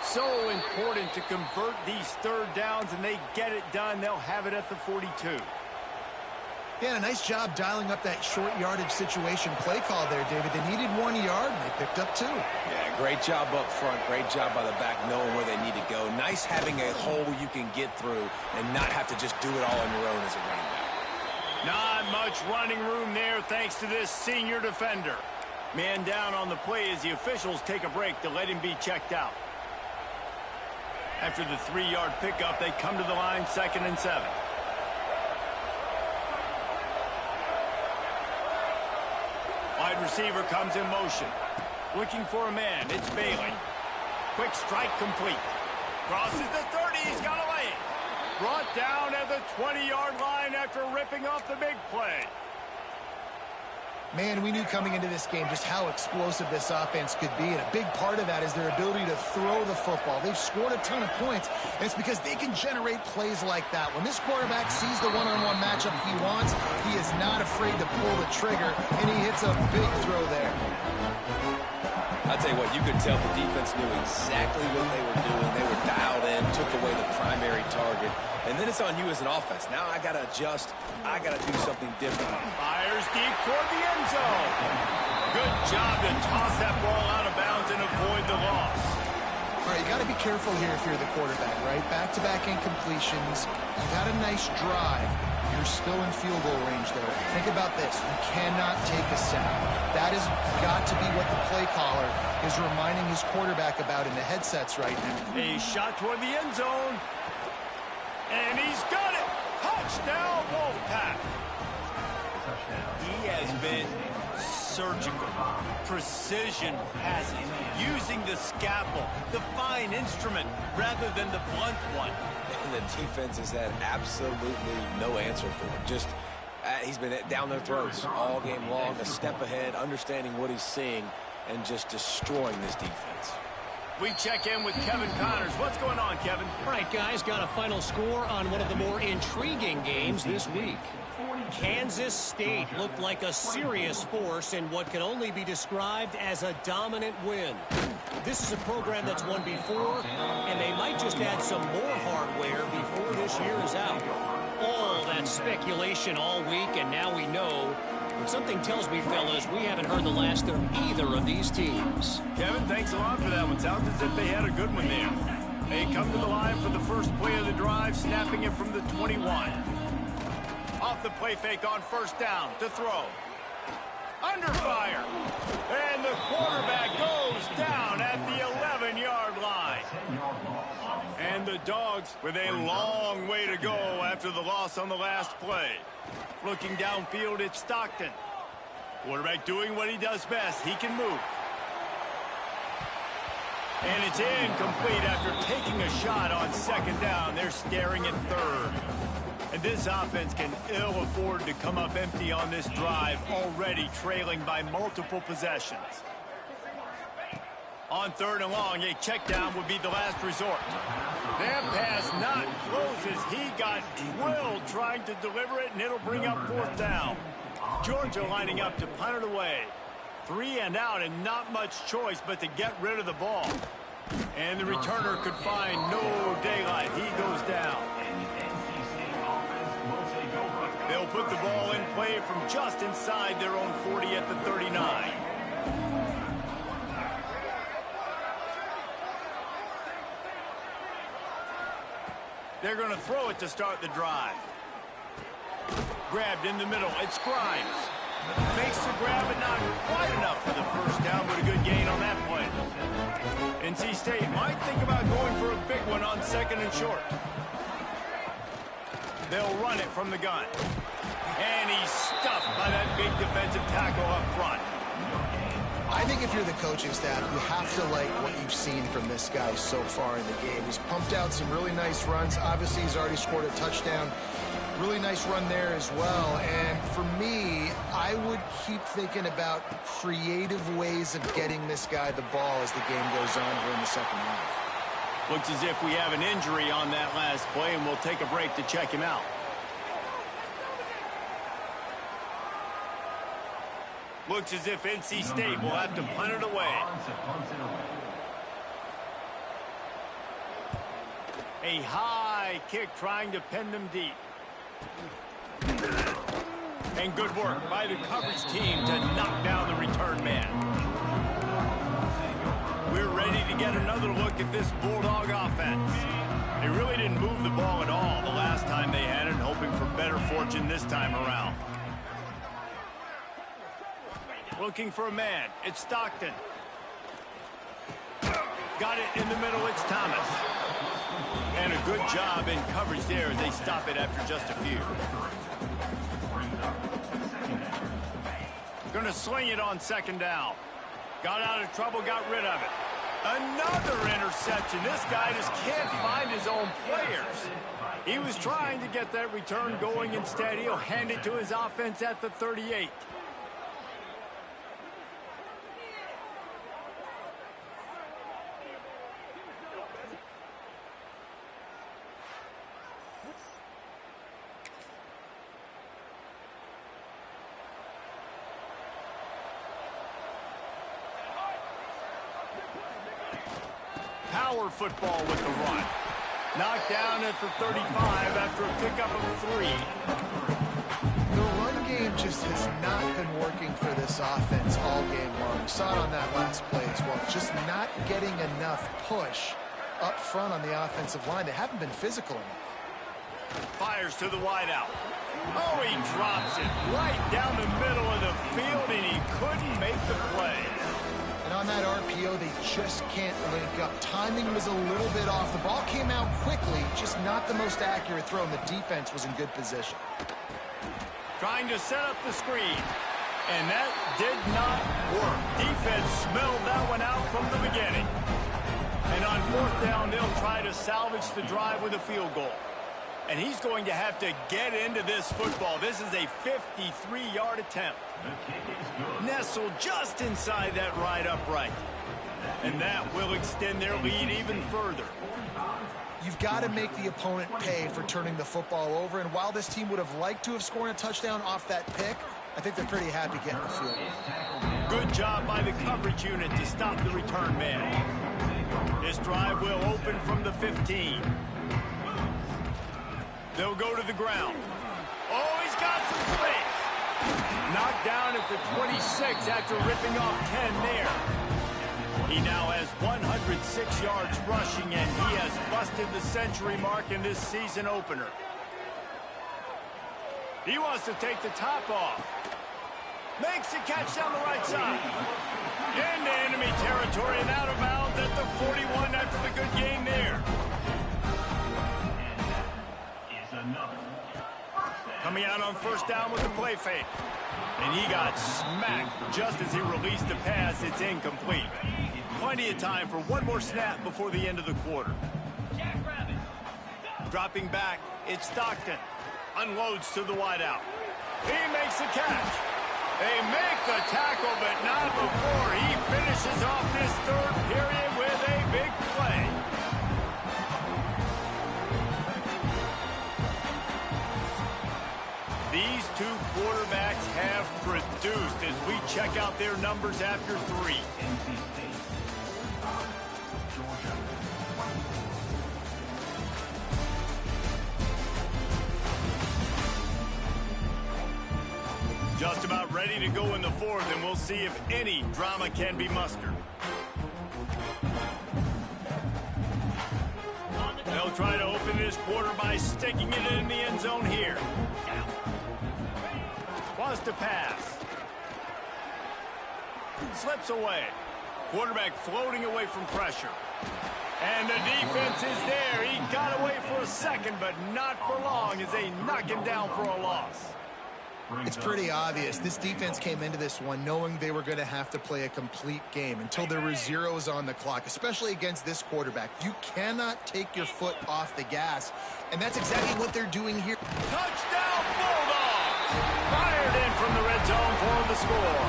So important to convert these third downs, and they get it done. They'll have it at the 42. Yeah, a nice job dialing up that short yardage situation play call there, David. They needed 1 yard, and they picked up 2. Yeah, great job up front. Great job by the back knowing where they need to go. Nice having a hole you can get through and not have to just do it all on your own as a running back. Not much running room there thanks to this senior defender. Man down on the play as the officials take a break to let him be checked out. After the 3-yard pickup, they come to the line, 2nd and 7. Wide receiver comes in motion. Looking for a man. It's Bailey. Quick strike complete. Crosses the 30. He's got a lane. Brought down at the 20-yard line after ripping off the big play. Man, we knew coming into this game just how explosive this offense could be, and a big part of that is their ability to throw the football. They've scored a ton of points, and it's because they can generate plays like that. When this quarterback sees the one-on-one matchup he wants, he is not afraid to pull the trigger, and he hits a big throw there. I'll tell you what, you could tell the defense knew exactly what they were doing. They were dialed in, took away the primary target, and then it's on you as an offense. Now I got to adjust. I got to do something different. Fires deep toward the end zone. Good job to toss that ball out of bounds and avoid the loss. All right, you got to be careful here if you're the quarterback, right? Back-to-back incompletions. You got a nice drive. You're still in field goal range, though. Think about this. You cannot take a sack. That has got to be what the play caller is reminding his quarterback about in the headsets right now. A shot toward the end zone. And he's got it. Touchdown, Wolfpack. He has been surgical. Precision passing. Using the scalpel, the fine instrument, rather than the blunt one. And the defense has had absolutely no answer for him. Just, he's been down their throats all game long, a step ahead, understanding what he's seeing, and just destroying this defense. We check in with Kevin Connors. What's going on, Kevin? All right, guys, got a final score on one of the more intriguing games this week. Kansas State looked like a serious force in what can only be described as a dominant win. This is a program that's won before, and they might just add some more hardware before this year is out. All that speculation all week, and now we know. But something tells me, fellas, we haven't heard the last of either of these teams. Kevin, thanks a lot for that one. Sounds as if they had a good one there. They come to the line for the first play of the drive, snapping it from the 21. Off the play fake on first down to throw. Under fire. And the quarterback goes down at the 11-yard line. And the Dogs with a long way to go after the loss on the last play. Looking downfield, it's Stockton. Quarterback doing what he does best. He can move. And it's incomplete after taking a shot on second down. They're staring at third. And this offense can ill afford to come up empty on this drive, already trailing by multiple possessions. On third and long, a check down would be the last resort. That pass not closes. He got drilled trying to deliver it, and it'll bring up fourth down. Georgia lining up to punt it away. 3 and out, and not much choice but to get rid of the ball. And the returner could find no daylight. He goes down. They'll put the ball in play from just inside their own 40 at the 39. They're going to throw it to start the drive. Grabbed in the middle. It's Grimes. Makes the grab, but not quite enough for the first down, but a good gain on that play. NC State might think about going for a big one on second and short. They'll run it from the gun. And he's stuffed by that big defensive tackle up front. I think if you're the coaching staff, you have to like what you've seen from this guy so far in the game. He's pumped out some really nice runs. Obviously, he's already scored a touchdown. Really nice run there as well. And for me, I would keep thinking about creative ways of getting this guy the ball as the game goes on here in the second half. Looks as if we have an injury on that last play, and we'll take a break to check him out. Looks as if NC State will have to punt it away. A high kick trying to pin them deep. And good work by the coverage team to knock down the return man. We're ready to get another look at this Bulldog offense. They really didn't move the ball at all the last time they had it, hoping for better fortune this time around. Looking for a man. It's Stockton. Got it in the middle. It's Thomas. And a good job in coverage there as they stop it after just a few. Going to sling it on second down. Got out of trouble, got rid of it. Another interception. This guy just can't find his own players. He was trying to get that return going. Instead, he'll hand it to his offense at the 38. Power football with the run. Knocked down at the 35 after a pickup of 3. The run game just has not been working for this offense all game long. We saw it on that last play as well. Just not getting enough push up front on the offensive line. They haven't been physical enough. Fires to the wideout. Oh, he drops it right down the middle of the field, and he couldn't make the play. And on that RPO, they just can't link up. Timing was a little bit off. The ball came out quickly, just not the most accurate throw, and the defense was in good position. Trying to set up the screen. And that did not work. Defense smelled that one out from the beginning. And on fourth down, they'll try to salvage the drive with a field goal. And he's going to have to get into this football. This is a 53-yard attempt. Nestled just inside that right upright. And that will extend their lead even further. You've got to make the opponent pay for turning the football over. And while this team would have liked to have scored a touchdown off that pick, I think they're pretty happy getting the field goal. Good job by the coverage unit to stop the return man. This drive will open from the 15. They'll go to the ground. Oh, he's got some space. Knocked down at the 26 after ripping off 10 there. He now has 106 yards rushing, and he has busted the century mark in this season opener. He wants to take the top off. Makes the catch down the right side. Into enemy territory and out of bounds at the 41 after the good gain there. Coming out on first down with the play fake. And he got smacked just as he released the pass. It's incomplete. Plenty of time for one more snap before the end of the quarter. Dropping back, it's Stockton. Unloads to the wideout. He makes the catch. They make the tackle, but not before he finishes off this third period with a big play. These two quarterbacks have produced as we check out their numbers after 3. Just about ready to go in the fourth, and we'll see if any drama can be mustered. They'll try to open this quarter by sticking it in the end zone here. Wants to pass. Slips away. Quarterback floating away from pressure. And the defense is there. He got away for a second, but not for long as they knock him down for a loss. It's pretty obvious. This defense came into this one knowing they were going to have to play a complete game until there were zeros on the clock, especially against this quarterback. You cannot take your foot off the gas, and that's exactly what they're doing here. Touchdown, Bulldogs! Fired in from the red zone for the score.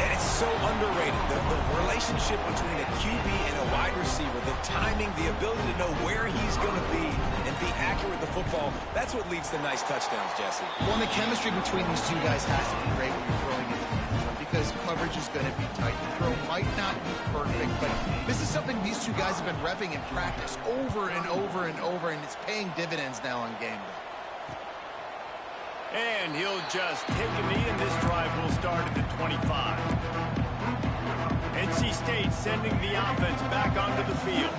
And it's so underrated. The relationship between a QB and a wide receiver, the timing, the ability to know where he's going to be and be accurate with the football, that's what leads to nice touchdowns, Jesse. Well, the chemistry between these two guys has to be great when you're throwing it in the end zone because coverage is going to be tight. The throw might not be perfect, but this is something these two guys have been repping in practice over and over and over, and it's paying dividends now on game day. And he'll just take a knee, and this drive will start at the 25. NC State sending the offense back onto the field.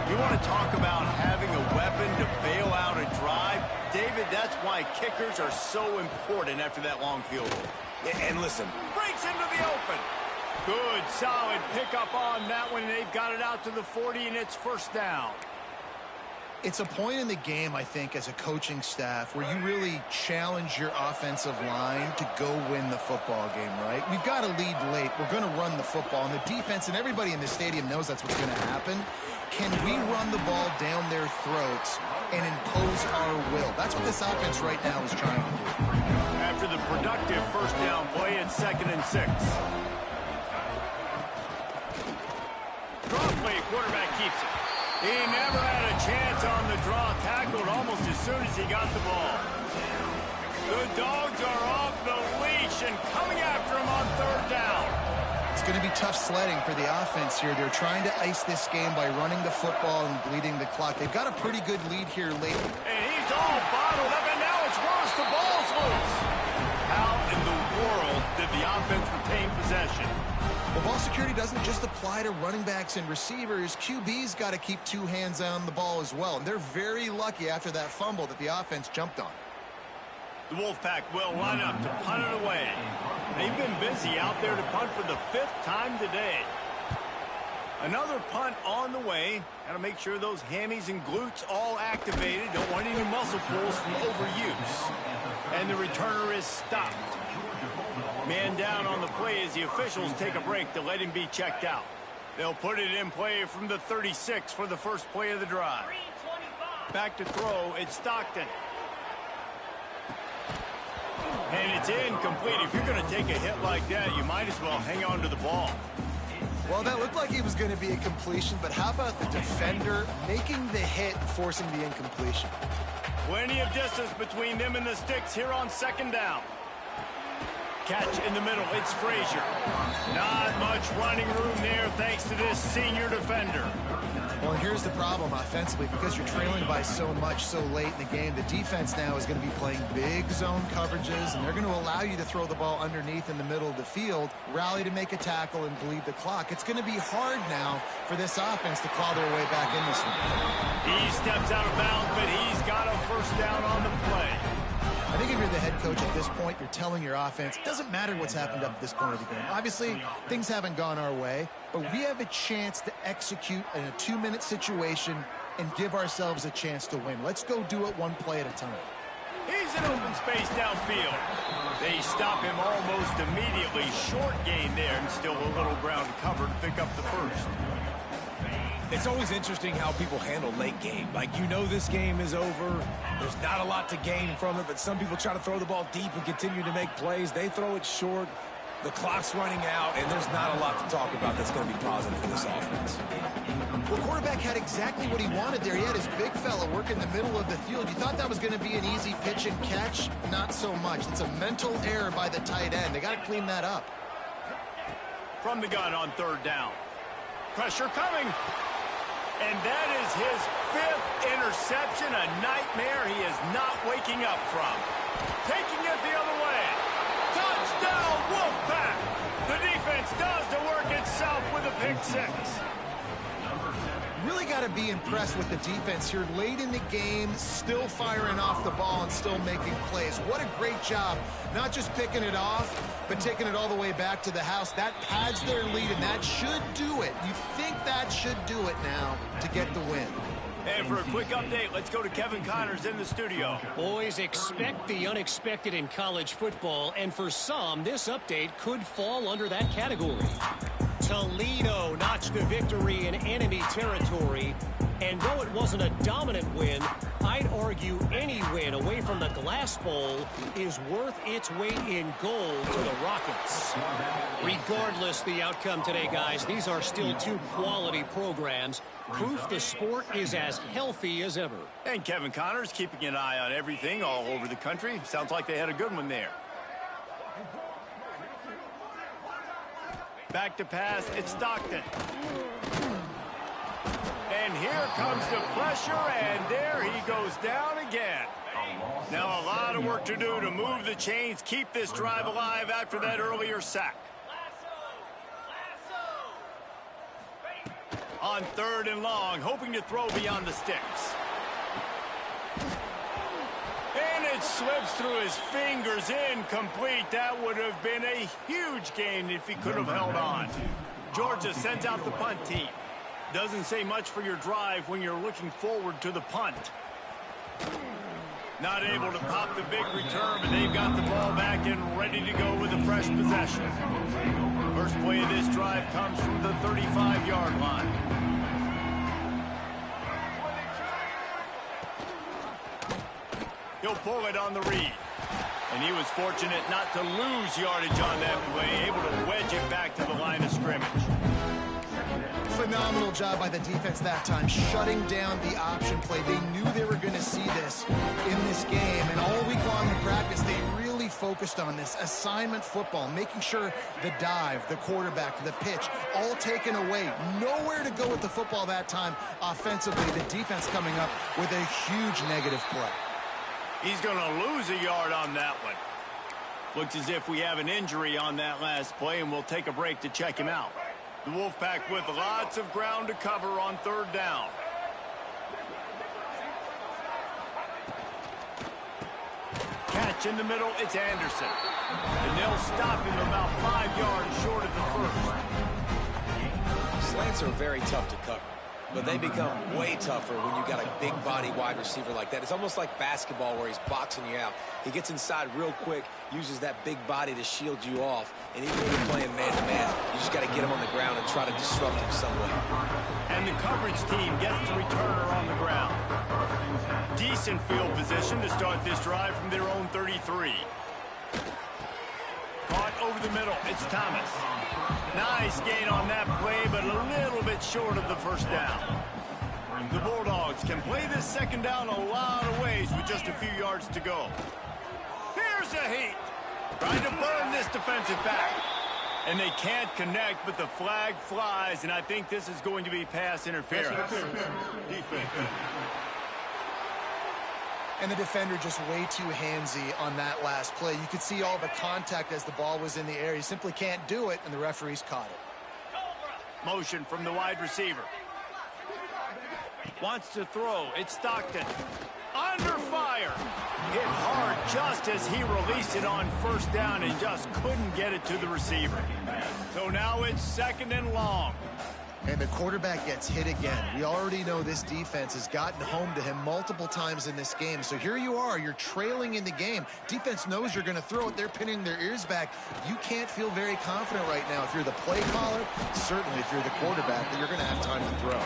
You want to talk about having a weapon to bail out a drive? David, that's why kickers are so important after that long field goal. Yeah, and listen. Breaks into the open. Good, solid pickup on that one. They've got it out to the 40, and it's first down. It's a point in the game, I think, as a coaching staff where you really challenge your offensive line to go win the football game, right? We've got to lead late. We're going to run the football, and the defense and everybody in the stadium knows that's what's going to happen. Can we run the ball down their throats and impose our will? That's what this offense right now is trying to do. After the productive first down play, it's 2nd and 6. Draw play, quarterback keeps it. He never had a chance on the draw, tackled almost as soon as he got the ball. The Dogs are off the leash and coming after him on 3rd down. It's going to be tough sledding for the offense here. They're trying to ice this game by running the football and bleeding the clock. They've got a pretty good lead here late. And he's all bottled up, and now it's worse. The ball's loose. How in the world did the offense retain possession? Well, ball security doesn't just apply to running backs and receivers. QB's got to keep 2 hands on the ball as well. And they're very lucky after that fumble that the offense jumped on. The Wolfpack will line up to punt it away. They've been busy out there to punt for the 5th time today. Another punt on the way. Got to make sure those hammies and glutes all activated. Don't want any muscle pulls from overuse. And the returner is stopped. Man down on the play as the officials take a break to let him be checked out. They'll put it in play from the 36 for the first play of the drive. Back to throw, it's Stockton. And it's incomplete. If you're going to take a hit like that, you might as well hang on to the ball. Well, that looked like it was going to be a completion, but how about the defender making the hit, forcing the incompletion? Plenty of distance between them and the sticks here on 2nd down. Catch in the middle, it's Frazier. Not much running room there thanks to this senior defender. Well, here's the problem offensively. Because you're trailing by so much so late in the game, the defense now is going to be playing big zone coverages, and they're going to allow you to throw the ball underneath in the middle of the field, rally to make a tackle, and bleed the clock. It's going to be hard now for this offense to claw their way back in this one. He steps out of bounds, but he's got a first down on the play. I think if you're the head coach at this point, you're telling your offense, it doesn't matter what's happened up at this point of the game. Obviously, things haven't gone our way, but we have a chance to execute in a 2-minute situation and give ourselves a chance to win. Let's go do it one play at a time. He's in open space downfield. They stop him almost immediately. Short gain there, and still a little ground to cover to pick up the first. It's always interesting how people handle late game. Like, you know this game is over. There's not a lot to gain from it, but some people try to throw the ball deep and continue to make plays. They throw it short. The clock's running out, and there's not a lot to talk about that's going to be positive for this offense. The quarterback had exactly what he wanted there. He had his big fella work in the middle of the field. You thought that was going to be an easy pitch and catch? Not so much. It's a mental error by the tight end. They got to clean that up. From the gun on third down. Pressure coming. And that is his 5th interception, a nightmare he is not waking up from. Taking it the other way. Touchdown, Wolfpack! The defense does the work itself with a pick 6. Really got to be impressed with the defense here. Late in the game, still firing off the ball and still making plays. What a great job. Not just picking it off, but taking it all the way back to the house. That pads their lead, and that should do it. You think that should do it now to get the win. And for a quick update, let's go to Kevin Connors in the studio. Boys, expect the unexpected in college football, and for some, this update could fall under that category. Toledo notched a victory in enemy territory, and though it wasn't a dominant win, I'd argue any win away from the Glass Bowl is worth its weight in gold to the Rockets. Regardless the outcome today, guys, these are still 2 quality programs. Proof the sport is as healthy as ever. And Kevin Connors keeping an eye on everything all over the country. Sounds like they had a good one there. Back to pass, it's Stockton. And here comes the pressure, and there he goes down again. Now a lot of work to do to move the chains, keep this drive alive after that earlier sack. On 3rd and long, hoping to throw beyond the sticks. And it slips through his fingers, incomplete. That would have been a huge gain if he could have held on. Georgia sends out the punt team. Doesn't say much for your drive when you're looking forward to the punt. Not able to pop the big return, but they've got the ball back and ready to go with a fresh possession. First play of this drive comes from the 35-yard line. He'll pull it on the read. And he was fortunate not to lose yardage on that play, able to wedge it back to the line of scrimmage. Phenomenal job by the defense that time, shutting down the option play. They knew they were going to see this in this game, and all week long in practice, they really focused on this assignment football, making sure the dive, the quarterback, the pitch, all taken away. Nowhere to go with the football that time offensively. The defense coming up with a huge negative play. He's going to lose a yard on that one. Looks as if we have an injury on that last play, and we'll take a break to check him out. The Wolfpack with lots of ground to cover on 3rd down. Catch in the middle, it's Anderson. And they'll stop him about 5 yards short of the first. Slants are very tough to cover, but they become way tougher when you've got a big body wide receiver like that. It's almost like basketball where he's boxing you out. He gets inside real quick, uses that big body to shield you off, and even when you're playing man-to-man, you just got to get him on the ground and try to disrupt him some way. And the coverage team gets the returner on the ground. Decent field position to start this drive from their own 33. Caught over the middle, it's Thomas. Nice gain on that play, but a little bit short of the first down. The Bulldogs can play this 2nd down a lot of ways with just a few yards to go. Here's a heat. Trying to burn this defensive back. And they can't connect, but the flag flies, and I think this is going to be pass interference. And the defender just way too handsy on that last play. You could see all the contact as the ball was in the air. He simply can't do it, and the referees caught it. Motion from the wide receiver. Wants to throw. It's Stockton. Under fire. Hit hard just as he released it on 1st down and just couldn't get it to the receiver. So now it's 2nd and long. And the quarterback gets hit again. We already know this defense has gotten home to him multiple times in this game. So here you are, you're trailing in the game. Defense knows you're going to throw it. They're pinning their ears back. You can't feel very confident right now if you're the play caller, certainly if you're the quarterback, that you're going to have time to throw.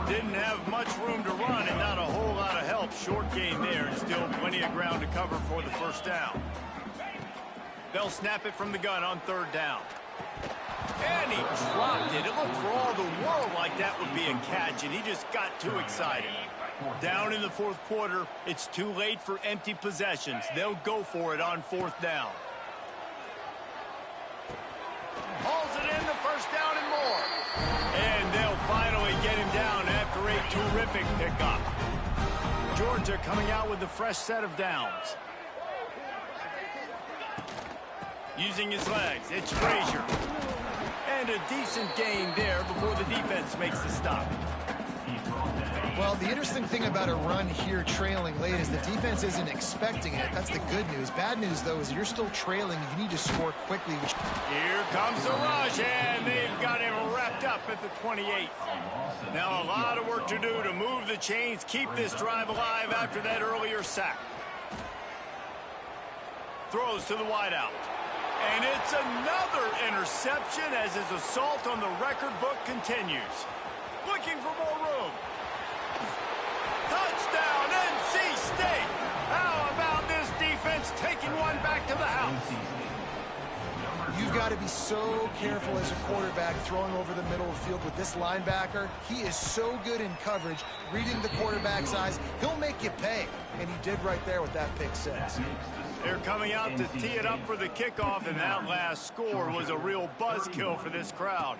Didn't have much room to run and not a whole lot of help. Short gain there and still plenty of ground to cover for the first down. They'll snap it from the gun on third down. And he dropped it. It looked for all the world like that would be a catch, and he just got too excited. Down in the fourth quarter, it's too late for empty possessions. They'll go for it on fourth down. Hauls it in, the first down and more. And they'll finally get him down after a terrific pickup. Georgia coming out with a fresh set of downs. Using his legs, it's Frazier. And a decent gain there before the defense makes the stop. Well, the interesting thing about a run here trailing late is the defense isn't expecting it. That's the good news. Bad news, though, is you're still trailing. You need to score quickly. Here comes the rush, and they've got him wrapped up at the 28. Now a lot of work to do to move the chains, keep this drive alive after that earlier sack. Throws to the wideout. And it's another interception as his assault on the record book continues. Looking for more room. Touchdown, NC State. How about this defense taking one back to the house? You've got to be so careful as a quarterback throwing over the middle of the field with this linebacker. He is so good in coverage, reading the quarterback's eyes. He'll make you pay, and he did right there with that pick six. They're coming out to tee it up for the kickoff, and that last score was a real buzzkill for this crowd.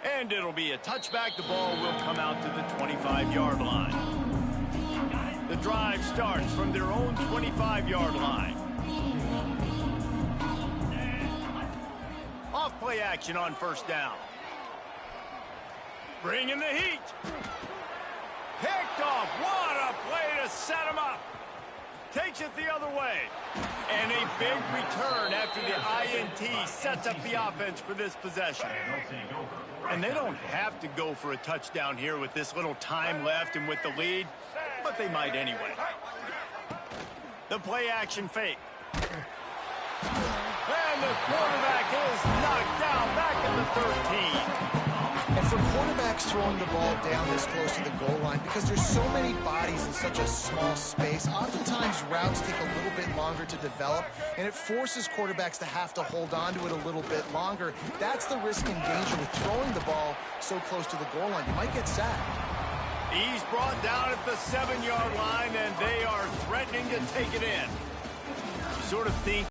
And it'll be a touchback. The ball will come out to the 25-yard line. The drive starts from their own 25-yard line. Off play action on first down. Bringing the heat. Picked off. What a play to set him up. Takes it the other way. And a big return after the INT sets up the offense for this possession. And they don't have to go for a touchdown here with this little time left and with the lead, but they might anyway. The play action fake. And the quarterback is knocked down back at the 13. And for quarterbacks throwing the ball down this close to the goal line, because there's so many bodies in such a small space, oftentimes routes take a little bit longer to develop, and it forces quarterbacks to have to hold on to it a little bit longer. That's the risk and danger with throwing the ball so close to the goal line. You might get sacked. He's brought down at the 7-yard line, and they are threatening to take it in. You sort of think